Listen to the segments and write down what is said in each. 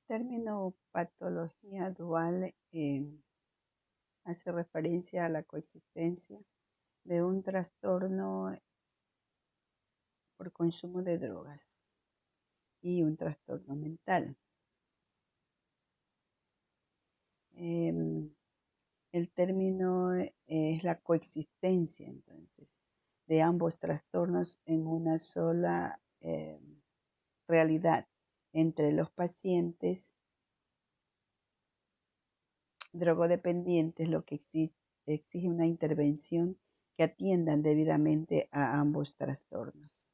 término patología dual hace referencia a la coexistencia de un trastorno por consumo de drogas y un trastorno mental. El término es la coexistencia, entonces, de ambos trastornos en una sola realidad entre los pacientes drogodependientes, lo que exige una intervención que atiendan debidamente a ambos trastornos.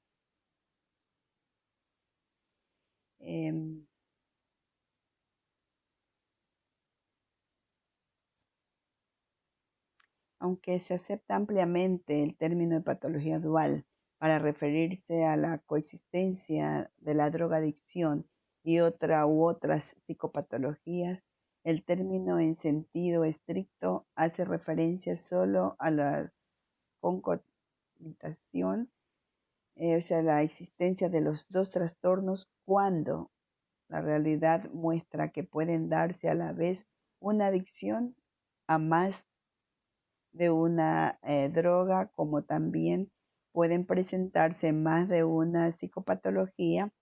Aunque se acepta ampliamente el término de patología dual para referirse a la coexistencia de la drogadicción y otras psicopatologías, el término en sentido estricto hace referencia solo a la concomitación, o sea, la existencia de los dos trastornos cuando la realidad muestra que pueden darse a la vez una adicción a más de una droga, como también pueden presentarse más de una psicopatología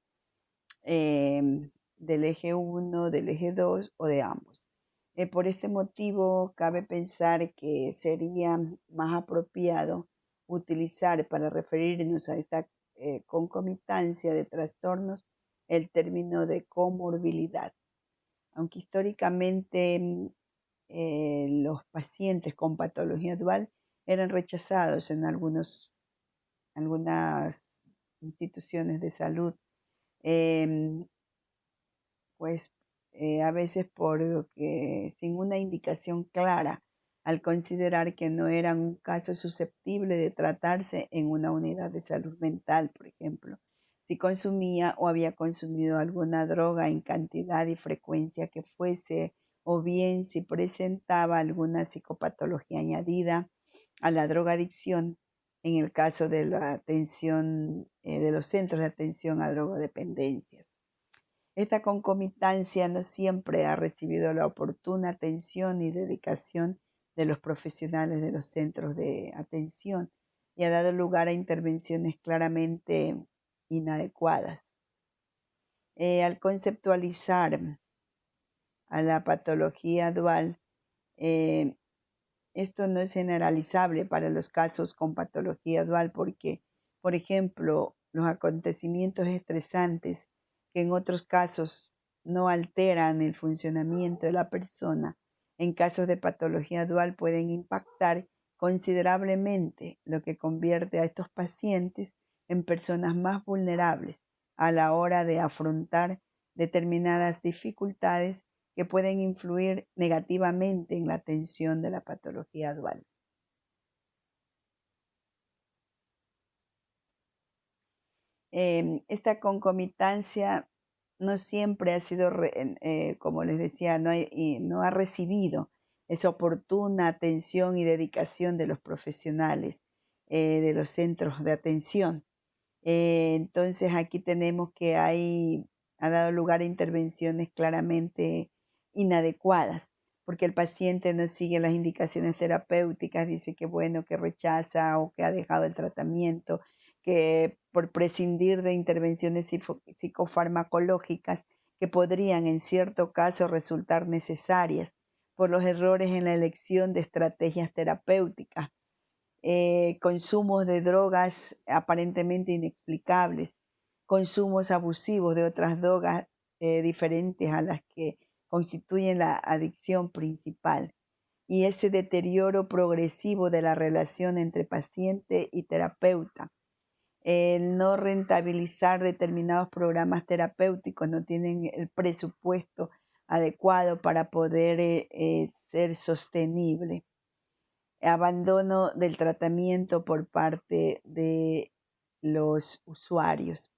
del eje 1, del eje 2 o de ambos. Por este motivo, cabe pensar que sería más apropiado utilizar para referirnos a esta concomitancia de trastornos el término de comorbilidad. Aunque históricamente los pacientes con patología dual eran rechazados en algunas instituciones de salud, a veces sin una indicación clara, al considerar que no eran un caso susceptible de tratarse en una unidad de salud mental, por ejemplo, si consumía o había consumido alguna droga en cantidad y frecuencia que fuese, o bien si presentaba alguna psicopatología añadida a la drogadicción, en el caso de la atención de los centros de atención a drogodependencias. Esta concomitancia no siempre ha recibido la oportuna atención y dedicación de los profesionales de los centros de atención y ha dado lugar a intervenciones claramente inadecuadas. Al conceptualizar a la patología dual, esto no es generalizable para los casos con patología dual porque, por ejemplo, los acontecimientos estresantes que en otros casos no alteran el funcionamiento de la persona, en casos de patología dual pueden impactar considerablemente, lo que convierte a estos pacientes en personas más vulnerables a la hora de afrontar determinadas dificultades que pueden influir negativamente en la atención de la patología dual. Esta concomitancia no siempre ha sido, como les decía, no ha recibido esa oportuna atención y dedicación de los profesionales de los centros de atención. Entonces aquí tenemos que ha dado lugar a intervenciones claramente inadecuadas, porque el paciente no sigue las indicaciones terapéuticas, dice que bueno, que rechaza o que ha dejado el tratamiento, que por prescindir de intervenciones psicofarmacológicas que podrían en cierto caso resultar necesarias por los errores en la elección de estrategias terapéuticas, consumos de drogas aparentemente inexplicables, consumos abusivos de otras drogas diferentes a las que constituyen la adicción principal, y ese deterioro progresivo de la relación entre paciente y terapeuta. El no rentabilizar determinados programas terapéuticos, no tienen el presupuesto adecuado para poder ser sostenible. Abandono del tratamiento por parte de los usuarios.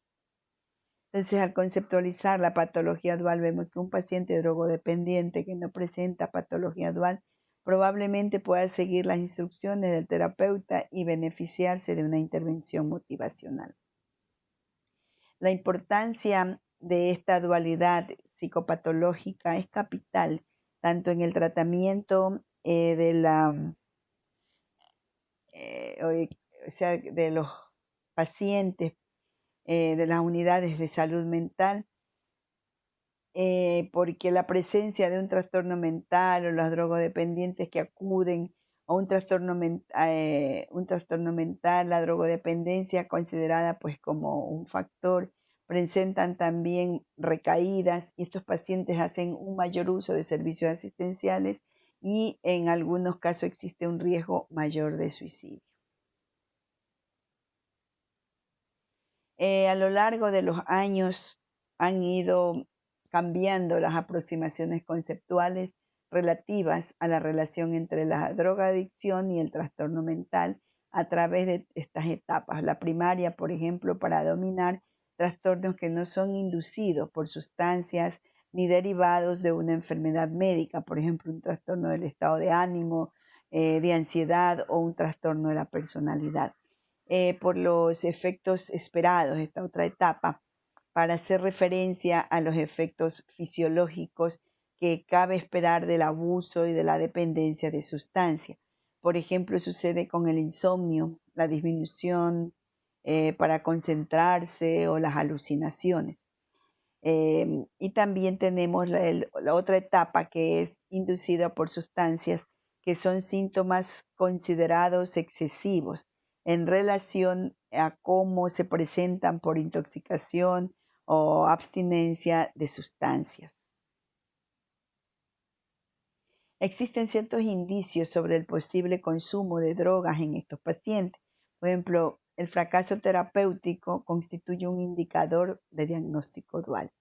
Entonces, al conceptualizar la patología dual, vemos que un paciente drogodependiente que no presenta patología dual probablemente pueda seguir las instrucciones del terapeuta y beneficiarse de una intervención motivacional. La importancia de esta dualidad psicopatológica es capital, tanto en el tratamiento de o sea, de los pacientes de las unidades de salud mental, porque la presencia de un trastorno mental o los drogodependientes que acuden a un trastorno mental, la drogodependencia considerada pues como un factor, presentan también recaídas y estos pacientes hacen un mayor uso de servicios asistenciales y en algunos casos existe un riesgo mayor de suicidio. A lo largo de los años han ido cambiando las aproximaciones conceptuales relativas a la relación entre la drogadicción y el trastorno mental a través de estas etapas. La primaria, por ejemplo, para dominar trastornos que no son inducidos por sustancias ni derivados de una enfermedad médica, por ejemplo, un trastorno del estado de ánimo, de ansiedad o un trastorno de la personalidad. Por los efectos esperados, esta otra etapa, para hacer referencia a los efectos fisiológicos que cabe esperar del abuso y de la dependencia de sustancia. Por ejemplo, sucede con el insomnio, la disminución para concentrarse o las alucinaciones. Y también tenemos la otra etapa que es inducida por sustancias que son síntomas considerados excesivos en relación a cómo se presentan por intoxicación o abstinencia de sustancias. Existen ciertos indicios sobre el posible consumo de drogas en estos pacientes. Por ejemplo, el fracaso terapéutico constituye un indicador de diagnóstico dual.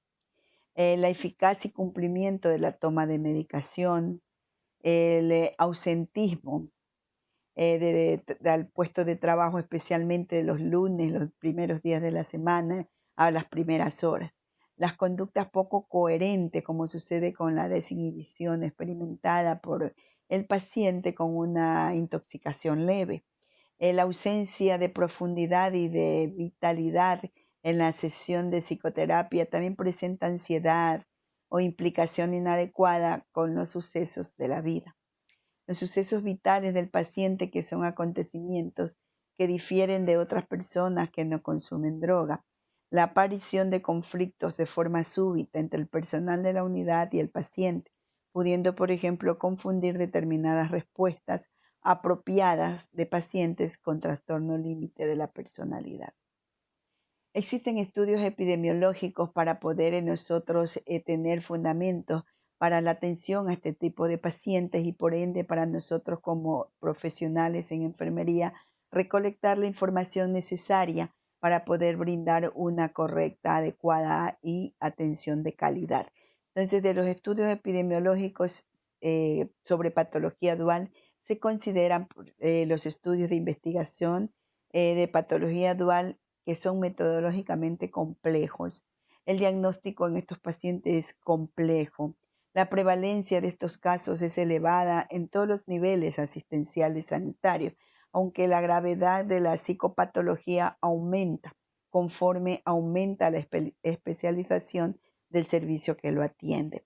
La eficacia y cumplimiento de la toma de medicación, el ausentismo al puesto de trabajo, especialmente los lunes, los primeros días de la semana, a las primeras horas. Las conductas poco coherentes, como sucede con la desinhibición experimentada por el paciente con una intoxicación leve. La ausencia de profundidad y de vitalidad en la sesión de psicoterapia también presenta ansiedad o implicación inadecuada con los sucesos de la vida. Los sucesos vitales del paciente, que son acontecimientos que difieren de otras personas que no consumen droga. La aparición de conflictos de forma súbita entre el personal de la unidad y el paciente, pudiendo, por ejemplo, confundir determinadas respuestas apropiadas de pacientes con trastorno límite de la personalidad. Existen estudios epidemiológicos para poder en nosotros tener fundamentos para la atención a este tipo de pacientes y por ende para nosotros como profesionales en enfermería recolectar la información necesaria para poder brindar una correcta, adecuada y atención de calidad. Entonces, de los estudios epidemiológicos sobre patología dual, se consideran los estudios de investigación de patología dual que son metodológicamente complejos. El diagnóstico en estos pacientes es complejo. La prevalencia de estos casos es elevada en todos los niveles asistenciales sanitarios, aunque la gravedad de la psicopatología aumenta conforme aumenta la especialización del servicio que lo atiende.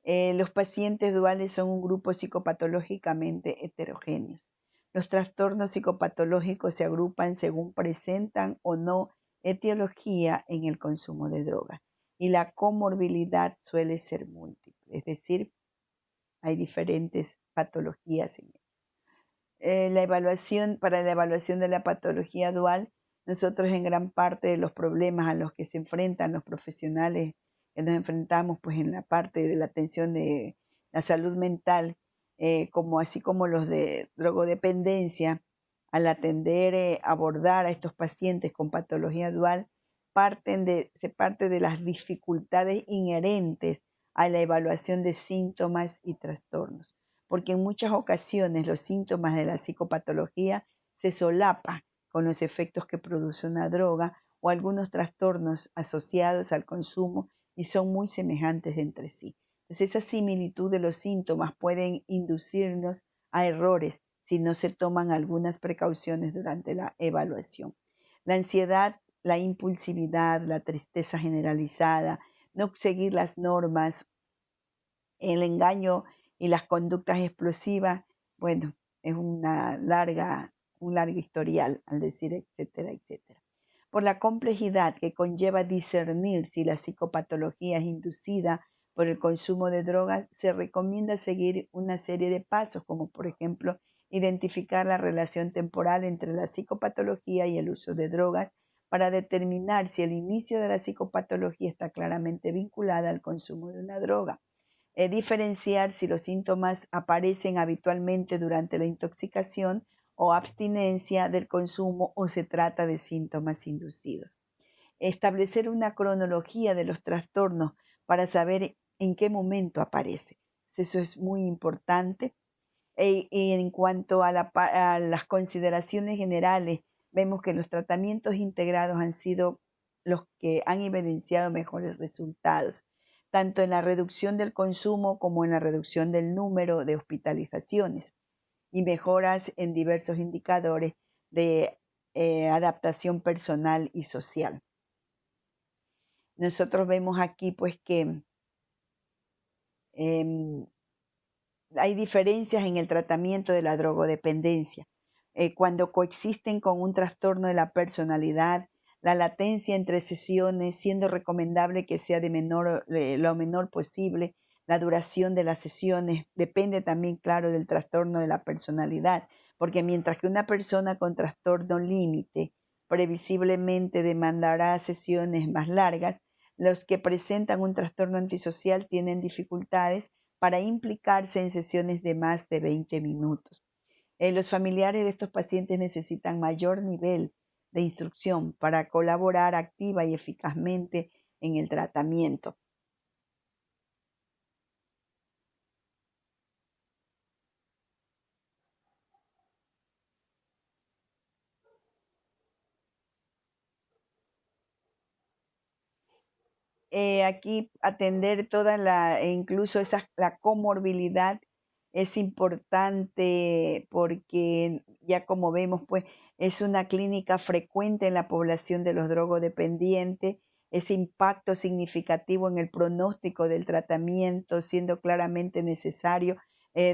Los pacientes duales son un grupo psicopatológicamente heterogéneos. Los trastornos psicopatológicos se agrupan según presentan o no etiología en el consumo de drogas y la comorbilidad suele ser múltiple, es decir, hay diferentes patologías en para la evaluación de la patología dual, nosotros en gran parte de los problemas a los que se enfrentan los profesionales que nos enfrentamos pues en la parte de la atención de la salud mental, como así como los de drogodependencia, al abordar a estos pacientes con patología dual, se parte de las dificultades inherentes a la evaluación de síntomas y trastornos, porque en muchas ocasiones los síntomas de la psicopatología se solapan con los efectos que produce una droga o algunos trastornos asociados al consumo y son muy semejantes entre sí. Entonces, esa similitud de los síntomas pueden inducirnos a errores si no se toman algunas precauciones durante la evaluación. La ansiedad, la impulsividad, la tristeza generalizada, no seguir las normas, el engaño y las conductas explosivas, bueno, es un largo historial al decir etcétera, etcétera. Por la complejidad que conlleva discernir si la psicopatología es inducida por el consumo de drogas, se recomienda seguir una serie de pasos, como por ejemplo identificar la relación temporal entre la psicopatología y el uso de drogas para determinar si el inicio de la psicopatología está claramente vinculada al consumo de una droga. Diferenciar si los síntomas aparecen habitualmente durante la intoxicación o abstinencia del consumo o se trata de síntomas inducidos. Establecer una cronología de los trastornos para saber en qué momento aparece. Eso es muy importante. Y en cuanto a las consideraciones generales, vemos que los tratamientos integrados han sido los que han evidenciado mejores resultados, tanto en la reducción del consumo como en la reducción del número de hospitalizaciones y mejoras en diversos indicadores de adaptación personal y social. Nosotros vemos aquí pues que em, hay diferencias en el tratamiento de la drogodependencia. Cuando coexisten con un trastorno de la personalidad, la latencia entre sesiones, siendo recomendable que sea lo menor posible. La duración de las sesiones depende también, claro, del trastorno de la personalidad, porque mientras que una persona con trastorno límite previsiblemente demandará sesiones más largas, los que presentan un trastorno antisocial tienen dificultades para implicarse en sesiones de más de 20 minutos. Los familiares de estos pacientes necesitan mayor nivel de instrucción para colaborar activa y eficazmente en el tratamiento. Aquí atender incluso la comorbilidad es importante porque ya como vemos, pues es una clínica frecuente en la población de los drogodependientes, ese impacto significativo en el pronóstico del tratamiento, siendo claramente necesario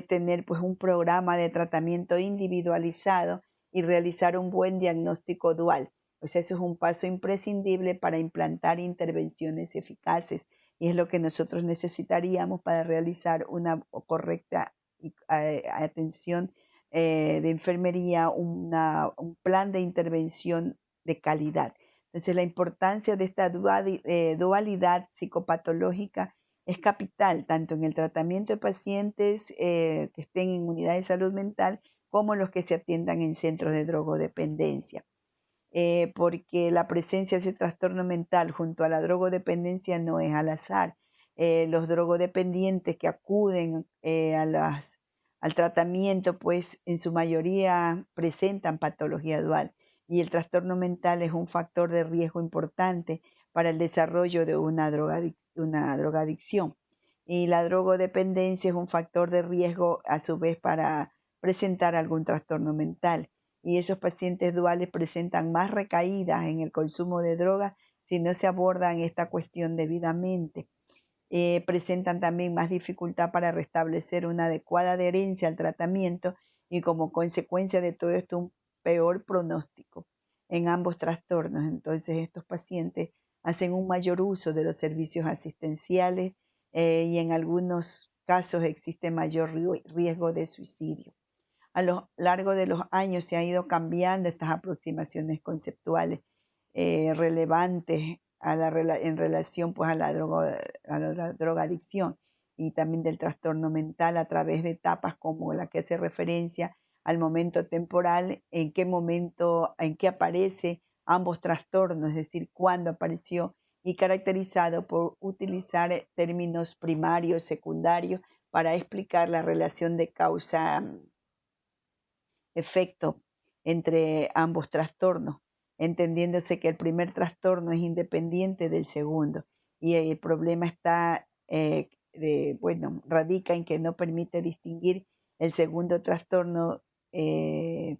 tener pues un programa de tratamiento individualizado y realizar un buen diagnóstico dual. Pues eso es un paso imprescindible para implantar intervenciones eficaces y es lo que nosotros necesitaríamos para realizar una correcta atención de enfermería, un plan de intervención de calidad. Entonces, la importancia de esta dualidad psicopatológica es capital, tanto en el tratamiento de pacientes que estén en unidades de salud mental como los que se atiendan en centros de drogodependencia. Porque la presencia de ese trastorno mental junto a la drogodependencia no es al azar. Los drogodependientes que acuden al tratamiento, pues en su mayoría presentan patología dual y el trastorno mental es un factor de riesgo importante para el desarrollo de una drogadicción. Y la drogodependencia es un factor de riesgo a su vez para presentar algún trastorno mental y esos pacientes duales presentan más recaídas en el consumo de drogas si no se abordan esta cuestión debidamente. Presentan también más dificultad para restablecer una adecuada adherencia al tratamiento y como consecuencia de todo esto un peor pronóstico en ambos trastornos. Entonces estos pacientes hacen un mayor uso de los servicios asistenciales y en algunos casos existe mayor riesgo de suicidio. A lo largo de los años se han ido cambiando estas aproximaciones conceptuales relevantes en relación pues, a la drogadicción y también del trastorno mental a través de etapas como la que hace referencia al momento temporal, en qué aparece ambos trastornos, es decir, cuándo apareció y caracterizado por utilizar términos primarios, secundarios para explicar la relación de causa efecto entre ambos trastornos, entendiéndose que el primer trastorno es independiente del segundo y el problema radica en que no permite distinguir el segundo trastorno si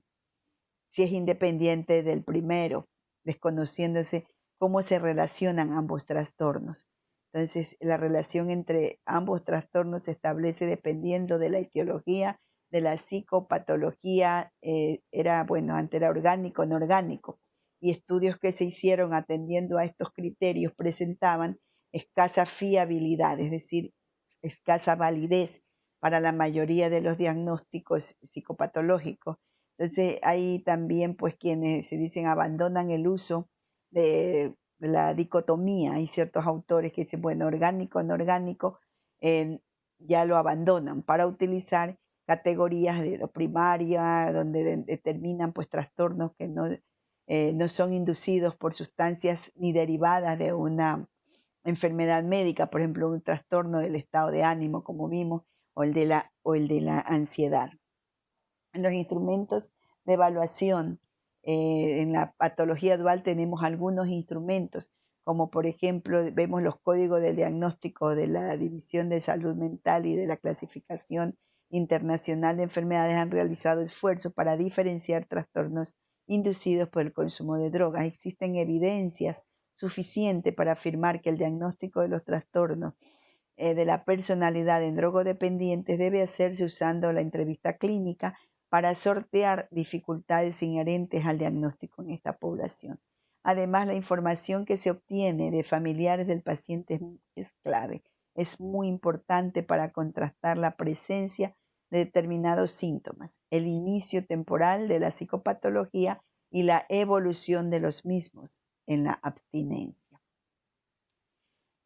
es independiente del primero, desconociéndose cómo se relacionan ambos trastornos. Entonces, la relación entre ambos trastornos se establece dependiendo de la etiología, de la psicopatología, antes era orgánico, no orgánico, y estudios que se hicieron atendiendo a estos criterios presentaban escasa fiabilidad, es decir, escasa validez para la mayoría de los diagnósticos psicopatológicos. Entonces, hay también pues quienes se dicen abandonan el uso de la dicotomía. Hay ciertos autores que dicen, bueno, orgánico, no orgánico, ya lo abandonan para utilizar categorías de lo primaria, donde determinan pues trastornos que no son inducidos por sustancias ni derivadas de una enfermedad médica, por ejemplo, un trastorno del estado de ánimo, como vimos, o el de la ansiedad. En los instrumentos de evaluación, en la patología dual tenemos algunos instrumentos, como por ejemplo vemos los códigos de diagnóstico de la División de Salud Mental y de la Clasificación Internacional de Enfermedades han realizado esfuerzos para diferenciar trastornos inducidos por el consumo de drogas. Existen evidencias suficientes para afirmar que el diagnóstico de los trastornos de la personalidad en drogodependientes debe hacerse usando la entrevista clínica para sortear dificultades inherentes al diagnóstico en esta población. Además, la información que se obtiene de familiares del paciente es clave. Es muy importante para contrastar la presencia de determinados síntomas, el inicio temporal de la psicopatología y la evolución de los mismos en la abstinencia.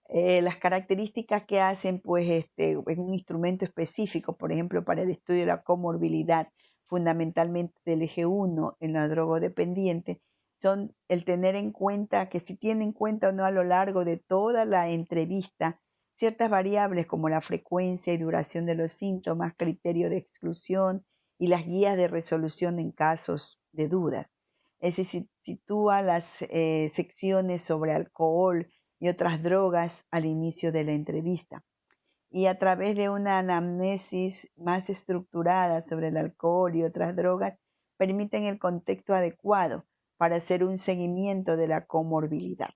Las características que hacen, pues, es un instrumento específico, por ejemplo, para el estudio de la comorbilidad, fundamentalmente del eje 1 en la drogodependiente, son el tener en cuenta que si tiene en cuenta o no a lo largo de toda la entrevista ciertas variables como la frecuencia y duración de los síntomas, criterio de exclusión y las guías de resolución en casos de dudas. Es decir, sitúa las secciones sobre alcohol y otras drogas al inicio de la entrevista. Y a través de una anamnesis más estructurada sobre el alcohol y otras drogas, permiten el contexto adecuado para hacer un seguimiento de la comorbilidad.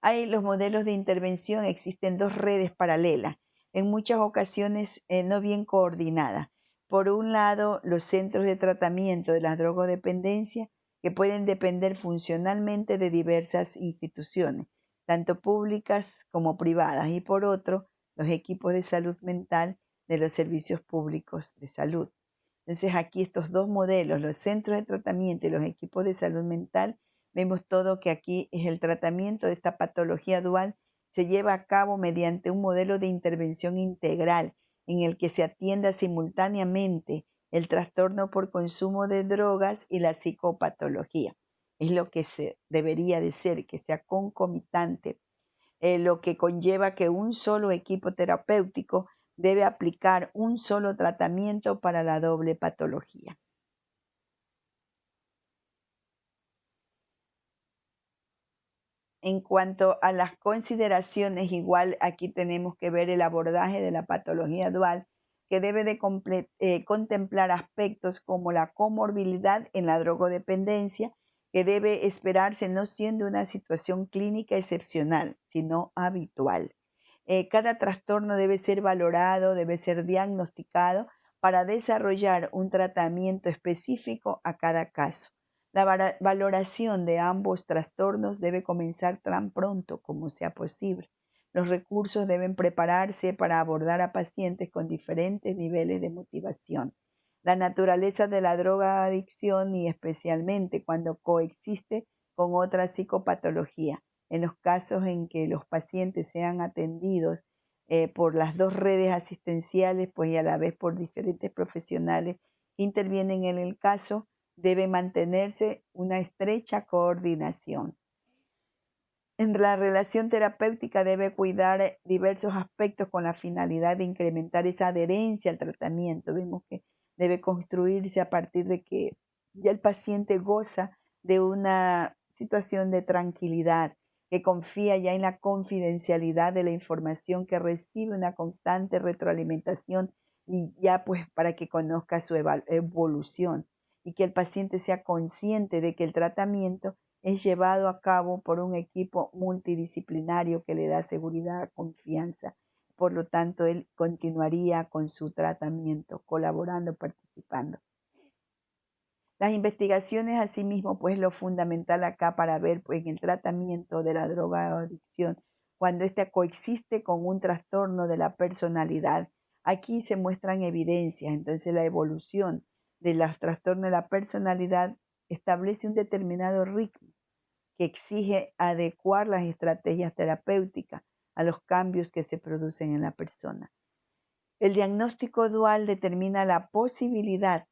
Hay los modelos de intervención, existen dos redes paralelas, en muchas ocasiones no bien coordinadas. Por un lado, los centros de tratamiento de las drogodependencias, que pueden depender funcionalmente de diversas instituciones, tanto públicas como privadas, y por otro, los equipos de salud mental de los servicios públicos de salud. Entonces, aquí estos dos modelos, los centros de tratamiento y los equipos de salud mental, vemos todo que aquí es el tratamiento de esta patología dual se lleva a cabo mediante un modelo de intervención integral en el que se atienda simultáneamente el trastorno por consumo de drogas y la psicopatología. Es lo que se debería de ser, que sea concomitante, lo que conlleva que un solo equipo terapéutico debe aplicar un solo tratamiento para la doble patología. En cuanto a las consideraciones, igual aquí tenemos que ver el abordaje de la patología dual, que debe de contemplar aspectos como la comorbilidad en la drogodependencia, que debe esperarse no siendo una situación clínica excepcional, sino habitual. Cada trastorno debe ser valorado, debe ser diagnosticado para desarrollar un tratamiento específico a cada caso. La valoración de ambos trastornos debe comenzar tan pronto como sea posible. Los recursos deben prepararse para abordar a pacientes con diferentes niveles de motivación. La naturaleza de la drogadicción y especialmente cuando coexiste con otra psicopatología. En los casos en que los pacientes sean atendidos por las dos redes asistenciales, pues y a la vez por diferentes profesionales que intervienen en el caso, debe mantenerse una estrecha coordinación. En la relación terapéutica debe cuidar diversos aspectos con la finalidad de incrementar esa adherencia al tratamiento. Vemos que debe construirse a partir de que ya el paciente goza de una situación de tranquilidad, que confía ya en la confidencialidad de la información, que recibe una constante retroalimentación y ya pues para que conozca su evolución y que el paciente sea consciente de que el tratamiento es llevado a cabo por un equipo multidisciplinario que le da seguridad, confianza. Por lo tanto, él continuaría con su tratamiento, colaborando, participando. Las investigaciones, asimismo, pues lo fundamental acá para ver pues, en el tratamiento de la drogadicción, cuando ésta coexiste con un trastorno de la personalidad. Aquí se muestran evidencias, entonces la evolución de los trastornos de la personalidad establece un determinado ritmo que exige adecuar las estrategias terapéuticas a los cambios que se producen en la persona. El diagnóstico dual determina la posibilidad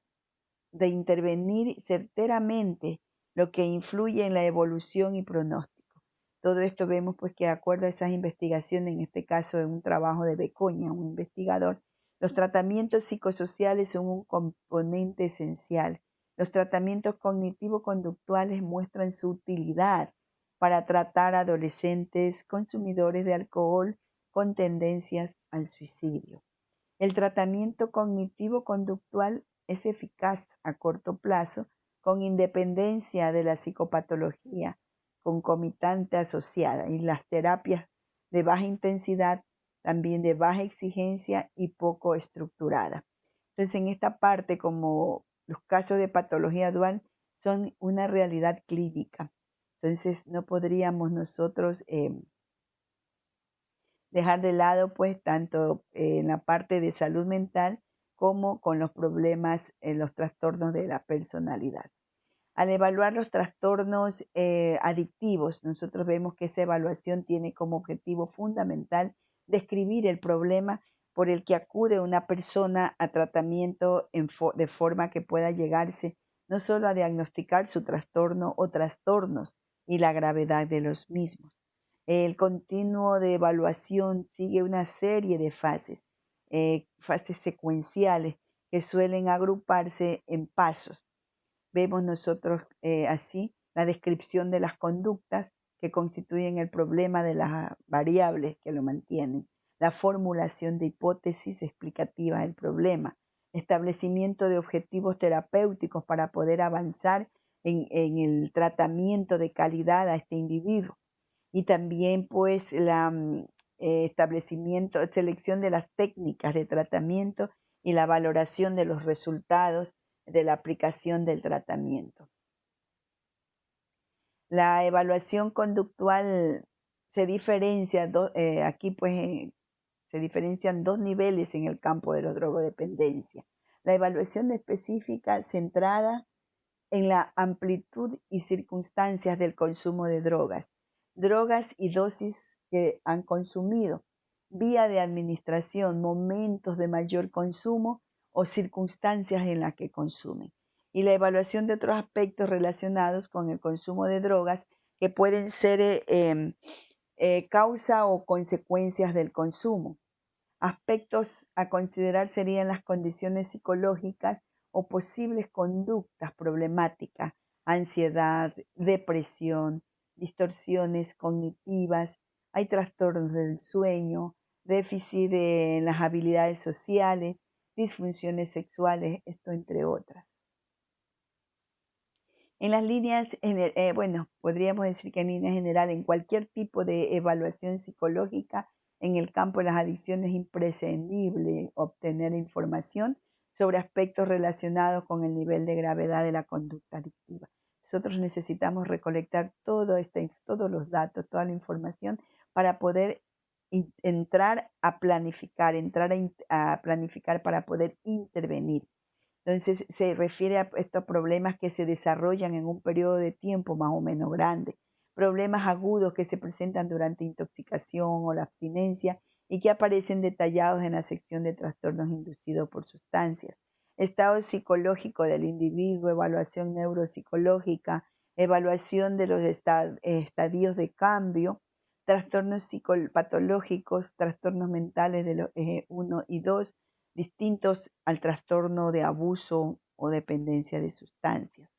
de intervenir certeramente, lo que influye en la evolución y pronóstico. Todo esto vemos pues que de acuerdo a esas investigaciones, en este caso en un trabajo de Becoña, un investigador, los tratamientos psicosociales son un componente esencial. Los tratamientos cognitivo-conductuales muestran su utilidad para tratar a adolescentes consumidores de alcohol con tendencias al suicidio. El tratamiento cognitivo-conductual es eficaz a corto plazo con independencia de la psicopatología concomitante asociada y las terapias de baja intensidad, también de baja exigencia y poco estructurada. Entonces, en esta parte, como los casos de patología dual son una realidad clínica, entonces no podríamos nosotros dejar de lado pues tanto en la parte de salud mental como con los problemas, los trastornos de la personalidad. Al evaluar los trastornos adictivos, nosotros vemos que esa evaluación tiene como objetivo fundamental describir el problema por el que acude una persona a tratamiento de forma que pueda llegarse no solo a diagnosticar su trastorno o trastornos y la gravedad de los mismos. El continuo de evaluación sigue una serie de fases secuenciales que suelen agruparse en pasos. Vemos nosotros así la descripción de las conductas que constituyen el problema de las variables que lo mantienen, la formulación de hipótesis explicativas del problema, establecimiento de objetivos terapéuticos para poder avanzar en el tratamiento de calidad a este individuo y también pues la establecimiento, selección de las técnicas de tratamiento y la valoración de los resultados de la aplicación del tratamiento. La evaluación conductual se diferencia, aquí pues se diferencian dos niveles en el campo de la drogodependencia. La evaluación específica centrada en la amplitud y circunstancias del consumo de drogas y dosis que han consumido, vía de administración, momentos de mayor consumo o circunstancias en las que consumen. Y la evaluación de otros aspectos relacionados con el consumo de drogas que pueden ser causa o consecuencias del consumo. Aspectos a considerar serían las condiciones psicológicas o posibles conductas problemáticas, ansiedad, depresión, distorsiones cognitivas, hay trastornos del sueño, déficit en las habilidades sociales, disfunciones sexuales, esto entre otras. En las líneas, podríamos decir que en línea general, en cualquier tipo de evaluación psicológica, en el campo de las adicciones es imprescindible obtener información sobre aspectos relacionados con el nivel de gravedad de la conducta adictiva. Nosotros necesitamos recolectar todos los datos, toda la información para poder entrar a planificar para poder intervenir. Entonces se refiere a estos problemas que se desarrollan en un periodo de tiempo más o menos grande, problemas agudos que se presentan durante intoxicación o la abstinencia y que aparecen detallados en la sección de trastornos inducidos por sustancias, estado psicológico del individuo, evaluación neuropsicológica, evaluación de los estadios de cambio, trastornos psicopatológicos, trastornos mentales de los 1 y 2, distintos al trastorno de abuso o dependencia de sustancias.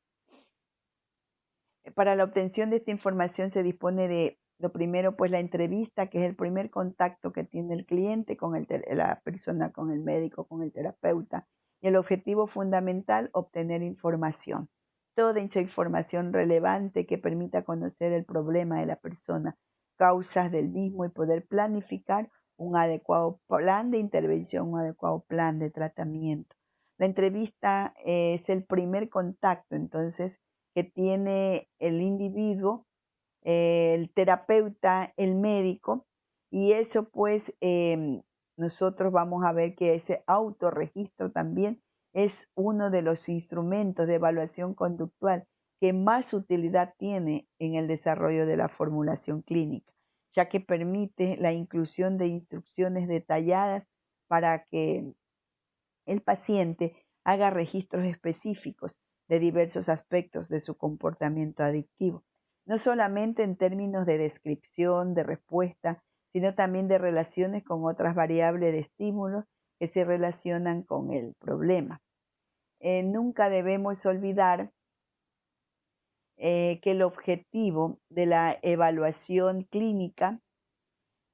Para la obtención de esta información se dispone de, lo primero, pues la entrevista, que es el primer contacto que tiene el cliente con la persona, con el médico, con el terapeuta. Y el objetivo fundamental, obtener información. toda esa información relevante que permita conocer el problema de la persona, causas del mismo y poder planificar un adecuado plan de intervención, un adecuado plan de tratamiento. La entrevista es el primer contacto, entonces, que tiene el individuo, el terapeuta, el médico, y eso pues nosotros vamos a ver que ese autorregistro también es uno de los instrumentos de evaluación conductual que más utilidad tiene en el desarrollo de la formulación clínica, ya que permite la inclusión de instrucciones detalladas para que el paciente haga registros específicos de diversos aspectos de su comportamiento adictivo, no solamente en términos de descripción, de respuesta, sino también de relaciones con otras variables de estímulos que se relacionan con el problema. Nunca debemos olvidar que el objetivo de la evaluación clínica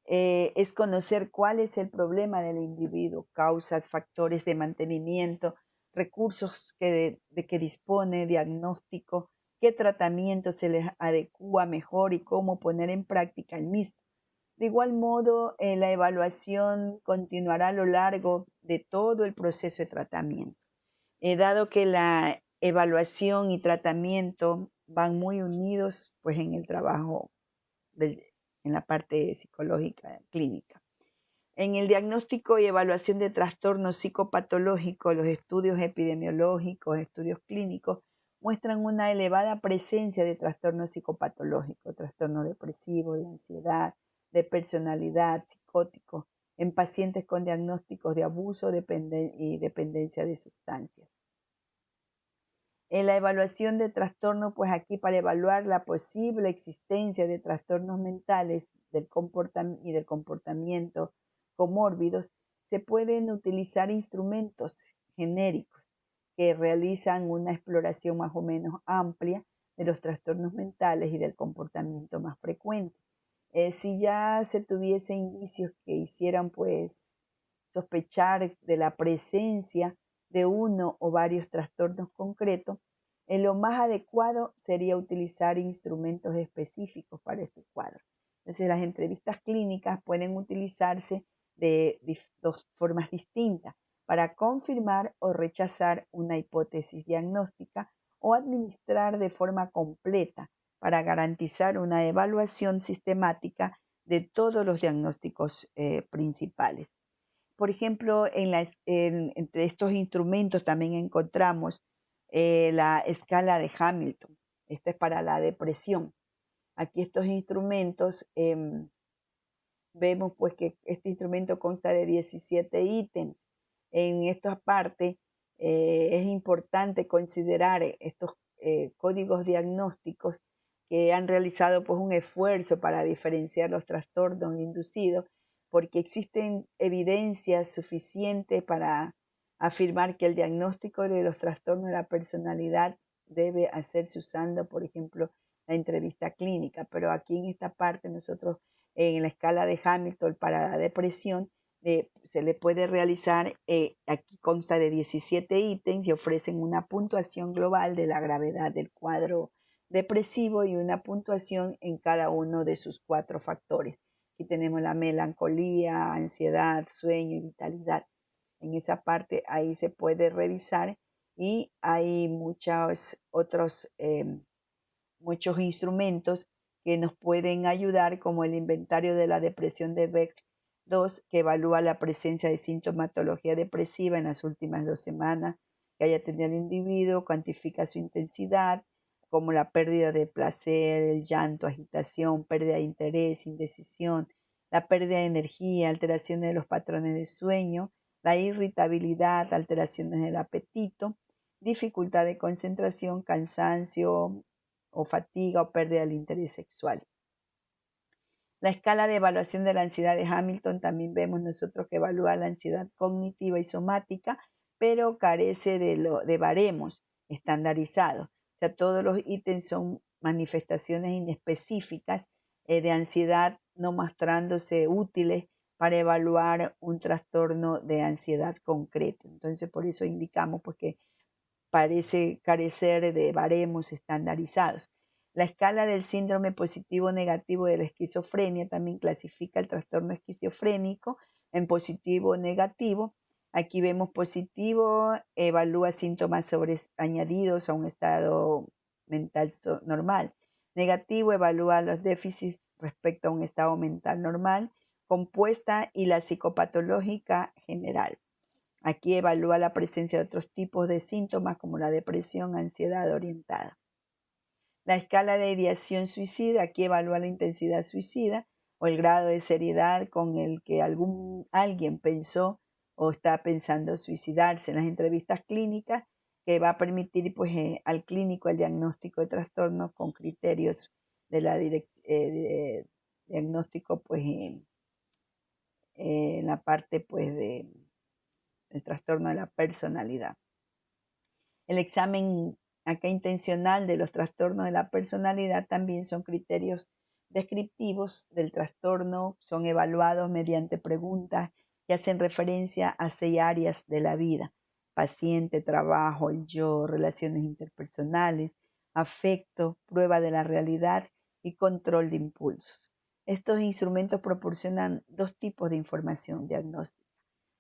es conocer cuál es el problema del individuo, causas, factores de mantenimiento, recursos de que dispone, diagnóstico, qué tratamiento se les adecua mejor y cómo poner en práctica el mismo. De igual modo, la evaluación continuará a lo largo de todo el proceso de tratamiento. Dado que la evaluación y tratamiento van muy unidos pues, en el trabajo en la parte psicológica clínica. En el diagnóstico y evaluación de trastornos psicopatológicos, los estudios epidemiológicos, estudios clínicos, muestran una elevada presencia de trastornos psicopatológicos, trastornos depresivos, de ansiedad, de personalidad, psicóticos, en pacientes con diagnósticos de abuso y dependencia de sustancias. En la evaluación de trastorno, pues aquí para evaluar la posible existencia de trastornos mentales y del comportamiento comórbidos, se pueden utilizar instrumentos genéricos que realizan una exploración más o menos amplia de los trastornos mentales y del comportamiento más frecuente. Si ya se tuviese indicios que hicieran pues sospechar de la presencia de uno o varios trastornos concretos, lo más adecuado sería utilizar instrumentos específicos para este cuadro. Entonces, las entrevistas clínicas pueden utilizarse de dos formas distintas para confirmar o rechazar una hipótesis diagnóstica o administrar de forma completa para garantizar una evaluación sistemática de todos los diagnósticos principales. Por ejemplo, entre estos instrumentos también encontramos la escala de Hamilton. Esta es para la depresión. Aquí estos instrumentos, vemos pues que este instrumento consta de 17 ítems. En esta parte es importante considerar estos códigos diagnósticos que han realizado pues un esfuerzo para diferenciar los trastornos inducidos, porque existen evidencias suficientes para afirmar que el diagnóstico de los trastornos de la personalidad debe hacerse usando, por ejemplo, la entrevista clínica. Pero aquí en esta parte nosotros, en la escala de Hamilton para la depresión, se le puede realizar, aquí consta de 17 ítems y ofrecen una puntuación global de la gravedad del cuadro depresivo y una puntuación en cada uno de sus 4 factores. Aquí tenemos la melancolía, ansiedad, sueño y vitalidad. En esa parte ahí se puede revisar y hay muchos otros muchos instrumentos que nos pueden ayudar, como el inventario de la depresión de Beck II, que evalúa la presencia de sintomatología depresiva en las últimas 2 semanas que haya tenido el individuo, cuantifica su intensidad, como la pérdida de placer, el llanto, agitación, pérdida de interés, indecisión, la pérdida de energía, alteraciones de los patrones de sueño, la irritabilidad, alteraciones del apetito, dificultad de concentración, cansancio o fatiga o pérdida del interés sexual. La escala de evaluación de la ansiedad de Hamilton también vemos nosotros que evalúa la ansiedad cognitiva y somática, pero carece de baremos estandarizados. O sea, todos los ítems son manifestaciones inespecíficas de ansiedad, no mostrándose útiles para evaluar un trastorno de ansiedad concreto. Entonces, por eso indicamos pues, que parece carecer de baremos estandarizados. La escala del síndrome positivo-negativo de la esquizofrenia también clasifica el trastorno esquizofrénico en positivo-negativo. Aquí vemos positivo, evalúa síntomas añadidos a un estado mental normal. Negativo, evalúa los déficits respecto a un estado mental normal, compuesta y la psicopatológica general. Aquí evalúa la presencia de otros tipos de síntomas como la depresión, ansiedad orientada. La escala de ideación suicida, aquí evalúa la intensidad suicida o el grado de seriedad con el que alguien pensó o está pensando suicidarse. En las entrevistas clínicas, que va a permitir al clínico el diagnóstico de trastornos con criterios de la diagnóstico en la parte del trastorno de la personalidad. El examen acá intencional de los trastornos de la personalidad también son criterios descriptivos del trastorno, son evaluados mediante preguntas que hacen referencia a 6 áreas de la vida: paciente, trabajo, el yo, relaciones interpersonales, afecto, prueba de la realidad y control de impulsos. Estos instrumentos proporcionan 2 tipos de información diagnóstica: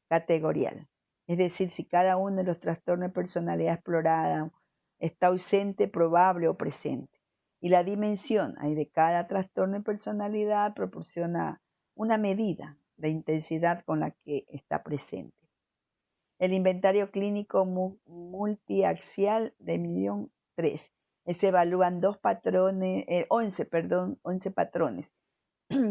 categorial, es decir, si cada uno de los trastornos de personalidad explorada está ausente, probable o presente. Y la dimensión de cada trastorno de personalidad proporciona una medida de intensidad con la que está presente. El inventario clínico multiaxial de Millón 3. Se evalúan 11 patrones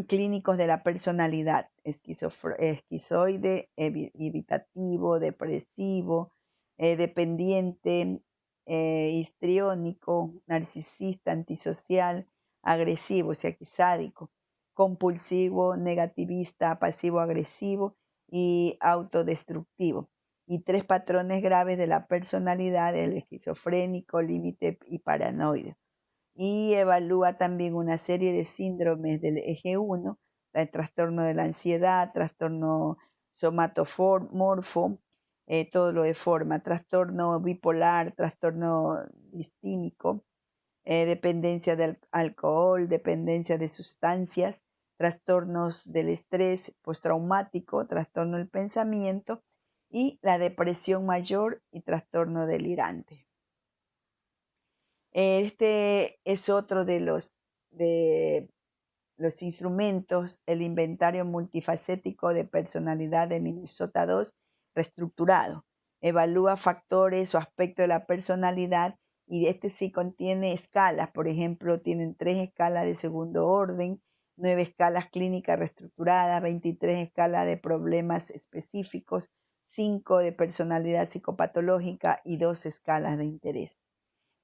clínicos de la personalidad: esquizoide, evitativo, depresivo, dependiente, histriónico, narcisista, antisocial, agresivo, o sea, sádico, compulsivo, negativista, pasivo-agresivo y autodestructivo. Y 3 patrones graves de la personalidad: el esquizofrénico, límite y paranoide. Y evalúa también una serie de síndromes del eje 1, el trastorno de la ansiedad, trastorno somatomorfo, todo lo de forma, trastorno bipolar, trastorno distímico, dependencia del alcohol, dependencia de sustancias, trastornos del estrés postraumático, trastorno del pensamiento y la depresión mayor y trastorno delirante. Este es otro de los instrumentos, el inventario multifacético de personalidad de Minnesota II reestructurado. Evalúa factores o aspectos de la personalidad y este sí contiene escalas. Por ejemplo, tienen 3 escalas de segundo orden, 9 escalas clínicas reestructuradas, 23 escalas de problemas específicos, 5 de personalidad psicopatológica y 2 escalas de interés.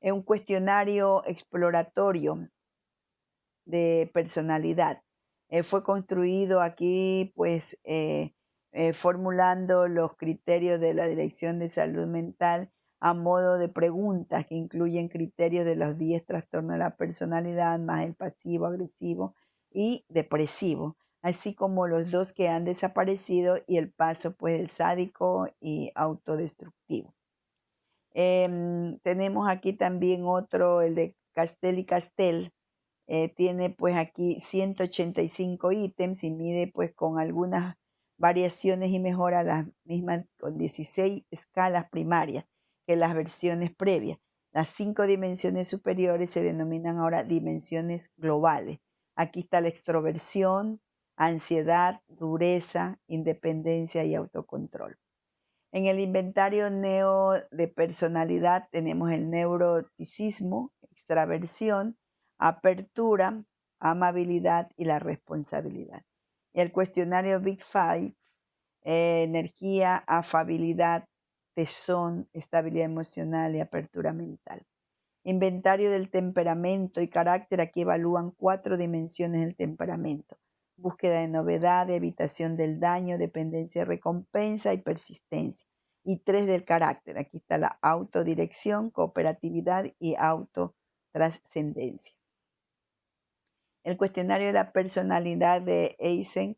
Es un cuestionario exploratorio de personalidad. Fue construido aquí, formulando los criterios de la Dirección de Salud Mental a modo de preguntas que incluyen criterios de los 10 trastornos de la personalidad, más el pasivo, agresivo y depresivo, así como los 2 que han desaparecido y el paso del sádico y autodestructivo. Tenemos aquí también otro, el de Castel y Castel. Tiene aquí 185 ítems y mide con algunas variaciones y mejora las mismas con 16 escalas primarias que las versiones previas. Las 5 dimensiones superiores se denominan ahora dimensiones globales. Aquí está la extroversión, ansiedad, dureza, independencia y autocontrol. En el inventario neo de personalidad tenemos el neuroticismo, extraversión, apertura, amabilidad y la responsabilidad. El cuestionario Big Five, energía, afabilidad, tesón, estabilidad emocional y apertura mental. Inventario del temperamento y carácter, aquí evalúan 4 dimensiones del temperamento: búsqueda de novedad, evitación del daño, dependencia de recompensa y persistencia. Y 3 del carácter, aquí está la autodirección, cooperatividad y autotrascendencia. El cuestionario de la personalidad de Eysenck,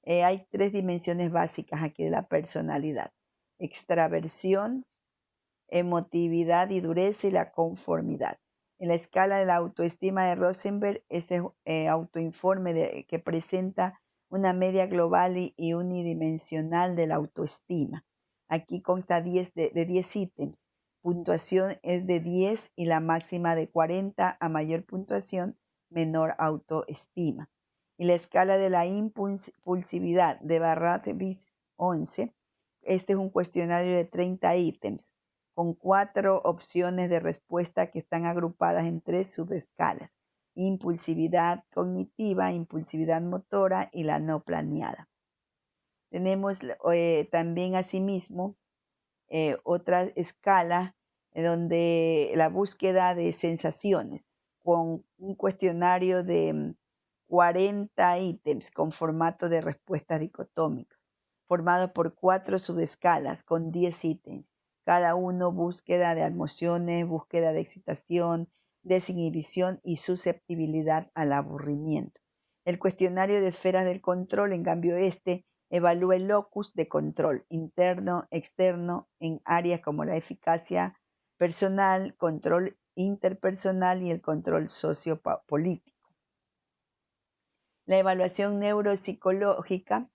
hay 3 dimensiones básicas aquí de la personalidad: extraversión, emotividad y dureza y la conformidad. En la escala de la autoestima de Rosenberg, ese autoinforme que presenta una media global y unidimensional de la autoestima. Aquí consta de 10 ítems. Puntuación es de 10 y la máxima de 40, a mayor puntuación, menor autoestima. Y la escala de la impulsividad de Barratvis 11, este es un cuestionario de 30 ítems, con 4 opciones de respuesta que están agrupadas en 3 subescalas: impulsividad cognitiva, impulsividad motora y la no planeada. Tenemos también asimismo otra escala donde la búsqueda de sensaciones, con un cuestionario de 40 ítems con formato de respuesta dicotómica, formado por 4 subescalas con 10 ítems, cada uno búsqueda de emociones, búsqueda de excitación, desinhibición y susceptibilidad al aburrimiento. El cuestionario de esferas del control, en cambio, evalúa el locus de control interno, externo, en áreas como la eficacia personal, control interpersonal y el control sociopolítico. La evaluación neuropsicológica,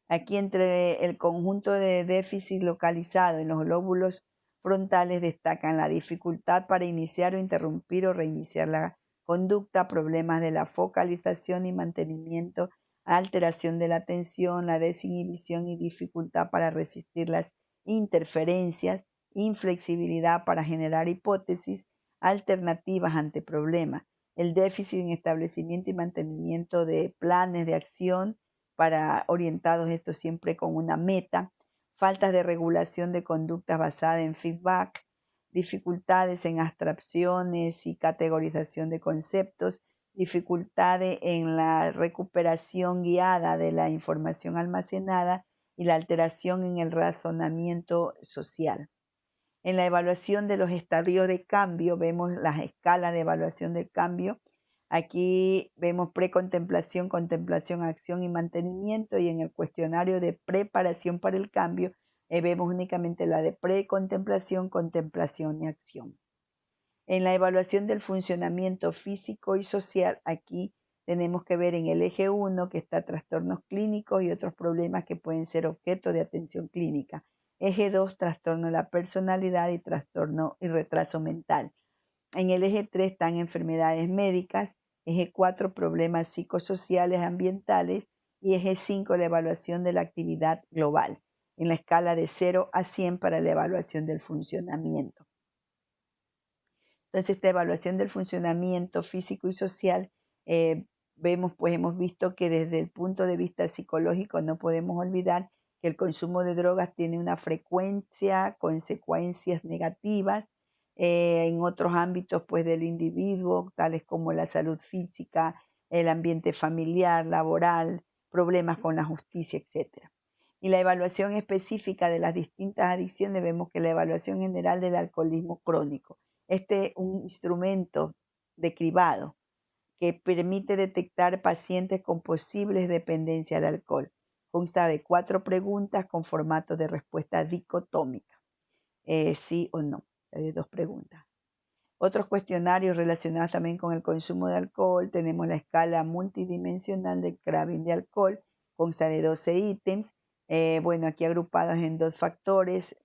aquí entre el conjunto de déficit localizado en los lóbulos frontales destacan la dificultad para iniciar o interrumpir o reiniciar la conducta, problemas de la focalización y mantenimiento, alteración de la atención, la desinhibición y dificultad para resistir las interferencias, inflexibilidad para generar hipótesis alternativas ante problemas, el déficit en establecimiento y mantenimiento de planes de acción para orientados estos siempre con una meta, faltas de regulación de conductas basada en feedback, dificultades en abstracciones y categorización de conceptos, dificultades en la recuperación guiada de la información almacenada y la alteración en el razonamiento social. En la evaluación de los estadios de cambio, vemos las escalas de evaluación del cambio. Aquí vemos precontemplación, contemplación, acción y mantenimiento, y en el cuestionario de preparación para el cambio vemos únicamente la de precontemplación, contemplación y acción. En la evaluación del funcionamiento físico y social, aquí tenemos que ver en el eje 1 que está trastornos clínicos y otros problemas que pueden ser objeto de atención clínica. Eje 2, trastorno de la personalidad y trastorno y retraso mental. En el eje 3 están enfermedades médicas, eje 4, problemas psicosociales ambientales, y eje 5, la evaluación de la actividad global, en la escala de 0 a 100 para la evaluación del funcionamiento. Entonces, esta evaluación del funcionamiento físico y social, hemos visto que desde el punto de vista psicológico no podemos olvidar que el consumo de drogas tiene una frecuencia, consecuencias negativas en otros ámbitos pues, del individuo, tales como la salud física, el ambiente familiar, laboral, problemas con la justicia, etc. Y la evaluación específica de las distintas adicciones, vemos que la evaluación general del alcoholismo crónico, un instrumento de cribado que permite detectar pacientes con posibles dependencias al alcohol. Consta de 4 preguntas con formato de respuesta dicotómica, sí o no, de 2 preguntas. Otros cuestionarios relacionados también con el consumo de alcohol, tenemos la escala multidimensional de Craving de alcohol, consta de 12 ítems, aquí agrupados en 2 factores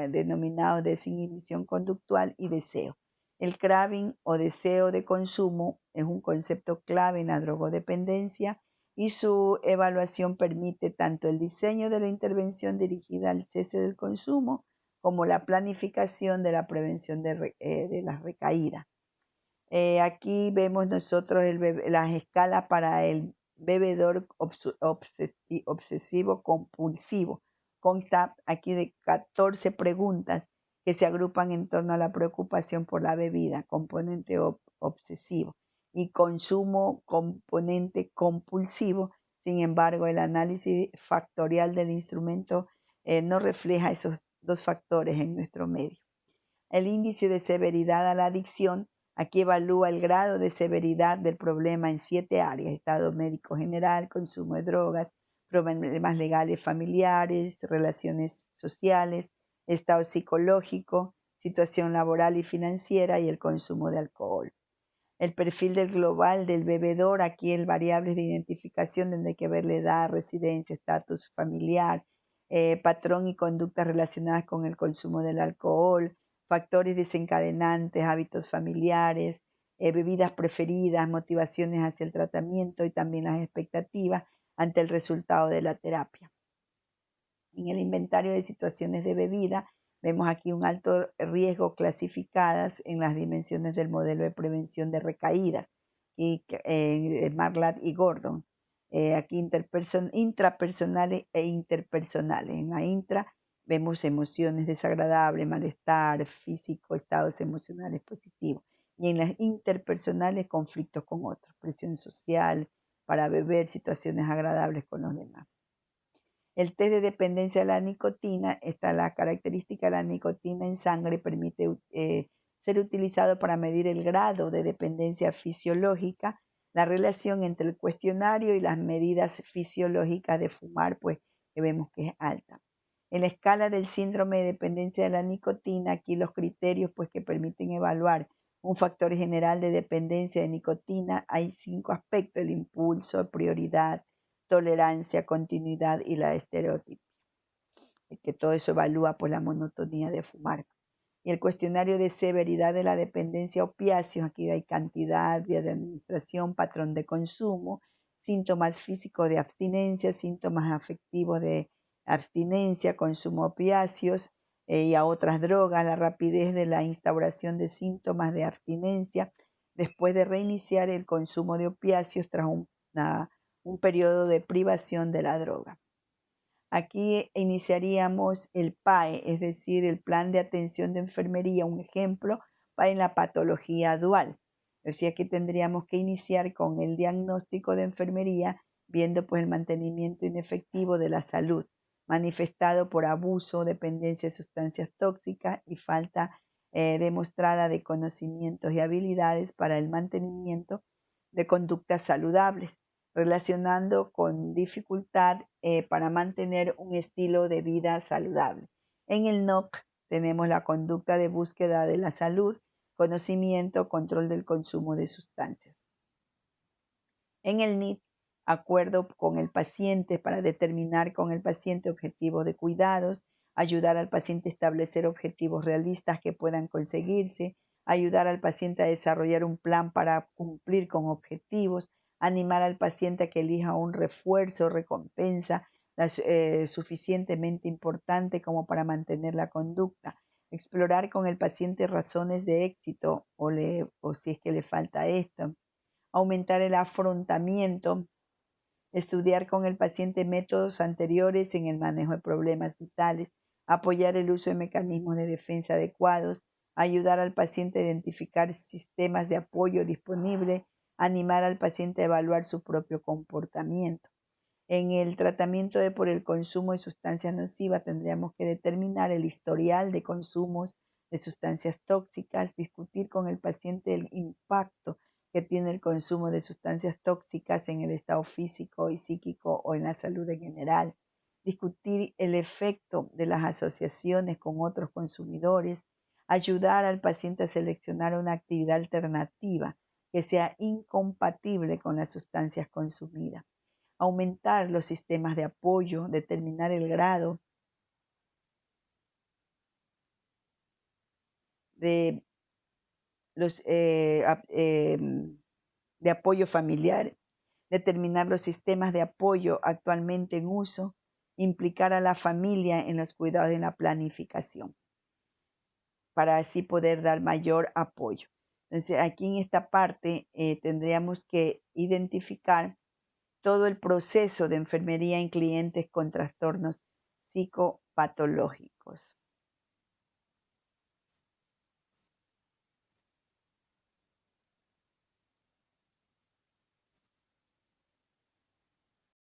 denominados desinhibición conductual y deseo. El craving o deseo de consumo es un concepto clave en la drogodependencia y su evaluación permite tanto el diseño de la intervención dirigida al cese del consumo como la planificación de la prevención de las recaídas. Aquí vemos nosotros las escalas para el bebedor obsesivo compulsivo. Consta aquí de 14 preguntas que se agrupan en torno a la preocupación por la bebida, componente obsesivo, y consumo, componente compulsivo. Sin embargo, el análisis factorial del instrumento no refleja esos 2 factores en nuestro medio. El índice de severidad a la adicción, aquí evalúa el grado de severidad del problema en 7 áreas: estado médico general, consumo de drogas, problemas legales familiares, relaciones sociales, estado psicológico, situación laboral y financiera y el consumo de alcohol. El perfil del global del bebedor, aquí el variables de identificación donde hay que ver la edad, residencia, estatus familiar, patrón y conductas relacionadas con el consumo del alcohol, factores desencadenantes, hábitos familiares, bebidas preferidas, motivaciones hacia el tratamiento y también las expectativas ante el resultado de la terapia. En el inventario de situaciones de bebida, vemos aquí un alto riesgo clasificadas en las dimensiones del modelo de prevención de recaídas, de Marlatt y Gordon. Aquí intrapersonales e interpersonales. En la intra vemos emociones desagradables, malestar físico, estados emocionales positivos. Y en las interpersonales, conflictos con otros, presión social para beber, situaciones agradables con los demás. El test de dependencia de la nicotina, está la característica de la nicotina en sangre, permite ser utilizado para medir el grado de dependencia fisiológica, la relación entre el cuestionario y las medidas fisiológicas de fumar, pues que vemos que es alta. En la escala del síndrome de dependencia de la nicotina, aquí los criterios pues que permiten evaluar un factor general de dependencia de nicotina, hay 5 aspectos: el impulso, prioridad, tolerancia, continuidad y la estereotipo, que todo eso evalúa por la monotonía de fumar. Y el cuestionario de severidad de la dependencia a opiáceos, aquí hay cantidad de administración, patrón de consumo, síntomas físicos de abstinencia, síntomas afectivos de abstinencia, consumo de opiáceos y a otras drogas, la rapidez de la instauración de síntomas de abstinencia después de reiniciar el consumo de opiáceos tras un periodo de privación de la droga. Aquí iniciaríamos el PAE, es decir, el plan de atención de enfermería, un ejemplo para la patología dual. O sea que tendríamos que iniciar con el diagnóstico de enfermería, viendo pues el mantenimiento inefectivo de la salud, manifestado por abuso, dependencia de sustancias tóxicas y falta demostrada de conocimientos y habilidades para el mantenimiento de conductas saludables, relacionando con dificultad para mantener un estilo de vida saludable. En el NOC tenemos la conducta de búsqueda de la salud, conocimiento, control del consumo de sustancias. En el NIT, acuerdo con el paciente para determinar con el paciente objetivos de cuidados, ayudar al paciente a establecer objetivos realistas que puedan conseguirse, ayudar al paciente a desarrollar un plan para cumplir con objetivos, animar al paciente a que elija un refuerzo, recompensa suficientemente importante como para mantener la conducta, explorar con el paciente razones de éxito o si es que le falta esto, aumentar el afrontamiento, estudiar con el paciente métodos anteriores en el manejo de problemas vitales, apoyar el uso de mecanismos de defensa adecuados, ayudar al paciente a identificar sistemas de apoyo disponibles, animar al paciente a evaluar su propio comportamiento. En el tratamiento por el consumo de sustancias nocivas tendríamos que determinar el historial de consumos de sustancias tóxicas, discutir con el paciente el impacto que tiene el consumo de sustancias tóxicas en el estado físico y psíquico o en la salud en general, discutir el efecto de las asociaciones con otros consumidores, ayudar al paciente a seleccionar una actividad alternativa que sea incompatible con las sustancias consumidas, aumentar los sistemas de apoyo, determinar el grado de los de apoyo familiar, determinar los sistemas de apoyo actualmente en uso, implicar a la familia en los cuidados y en la planificación, para así poder dar mayor apoyo. Entonces, aquí en esta parte tendríamos que identificar todo el proceso de enfermería en clientes con trastornos psicopatológicos.